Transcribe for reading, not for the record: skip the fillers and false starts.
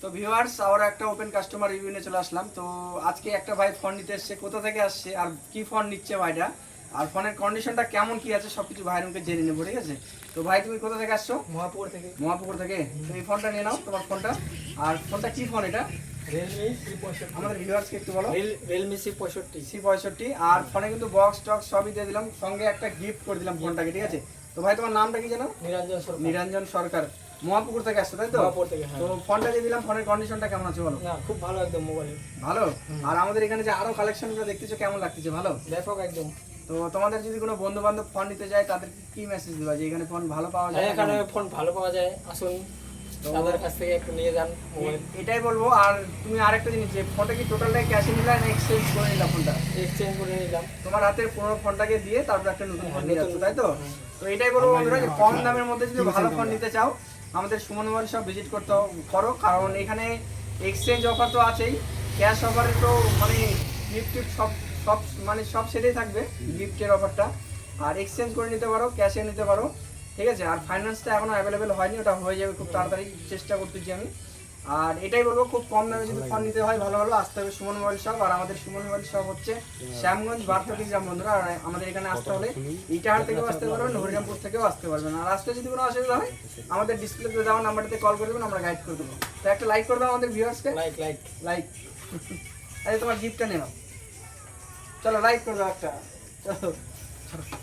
তো ভিউয়ার্স, আমরা একটা ওপেন কাস্টমার রিভিউ নিয়ে চলে আসলাম। তো আজকে একটা ভাই ফোন নিতে এসছে, কোথা থেকে আসছে আর কি ফোন নিচ্ছে ভাইটা, আর ফোনের কন্ডিশনটা কেমন কি আছে সবকিছু ভাইয়ের মুখে জেনে নেবো, ঠিক আছে? তো ভাই তুমি কোথা থেকে আসছো? মহাপুর থেকে। মহাপুকুর থেকে। তো এই ফোনটা নিয়ে নাও, তোমার ফোনটা। আর ফোনটা কি ফোন এটা? Realme C65। আমাদের ভিউয়ার্সকে একটু বলো। Realme C65। C65। আর ফোনে কিন্তু বক্স টক্স সবই দিয়ে দিলাম, সঙ্গে একটা গিফট করে দিলাম ফোনটাকে, ঠিক আছে? তো ভাই তোমার নামটা কি জানো? নিরঞ্জন সরকার। নিরঞ্জন সরকার। মহাপুকুর থেকে আসছো তাই তো? মহাপুর থেকে, হ্যাঁ। তো ফোনটা দিয়ে দিলাম, ফোনের কন্ডিশনটা কেমন আছে বলো? না, খুব ভালো একদম মোবাইল। ভালো। আর আমাদের এখানে যে আরো কালেকশনগুলো দেখতেছো কেমন লাগতেছে? ভালো ব্যাপক একদম। তো তোমাদের যদি কোনো বন্ধু বান্ধব ফোন নিতে যায় তাদের কি মেসেজ দিবা যে এখানে ফোন ভালো পাওয়া যায়? এখানে ফোন ভালো পাওয়া যায়, আসুন তাদের কাছ থেকে একটু নিয়ে যান মোবাইল। এটাই বলবো। আর তুমি আরেকটা জিনিস, যে ফোনটা কি টোটালটাই ক্যাশে নিলা না এক্সচেঞ্জ করে নিলা ফোনটা? এক্সচেঞ্জ করে নিলাম। তোমার হাতে পুরো ফোনটাকে দিয়ে তারপর একটা নতুন ফোন নিয়ে যাচ্ছ, তাই তো? তো এটাই বলবো বন্ধুরা, যে কম দামের মধ্যে যদি ভালো ফোন নিতে চাও আমাদের সুমন মোবাইল শপ ভিজিট করতে করো, কারণ এখানে এক্সচেঞ্জ অফার তো আছেই, ক্যাশ অফারে তো মানে গিফট সব সব মানে সব সেটাই থাকবে গিফটের অফারটা। আর এক্সচেঞ্জ করে নিতে পারো, ক্যাশে নিতে পারো, ঠিক আছে? আর ফাইন্যান্সটা এখনো অ্যাভেলেবেল হয়নি, ওটা হয়ে যাবে খুব তাড়াতাড়ি, চেষ্টা করতেছি আমি। আর এটাই বলবো, খুব কম দামে যদি ফোন নিতে হয় ভালো ভালো আসতে হবে সুমন মোবাইল শপ। আর আমাদের সুমন মোবাইল শপ হচ্ছে শ্যামগঞ্জ বারতটি গ্রাম বন্ধুরা। আর আমাদের এখানে আসতে হলে ইটাহার থেকেও আসতে পারবেন, হরিরামপুর থেকেও আসতে পারবেন। আর আসতে যদি কোনো অসুবিধা হয় আমাদের ডিসপ্লেতে দেওয়া নাম্বারটাতে কল করে দেবেন, আমরা গাইড করে দেবো। তো একটা লাইক করে দাও আমাদের ভিউয়ার্সকে। Like like like. আরে তোমার গিফটটা নিয়ে নাও, চলো লাইক করে দাও একটা, চলো।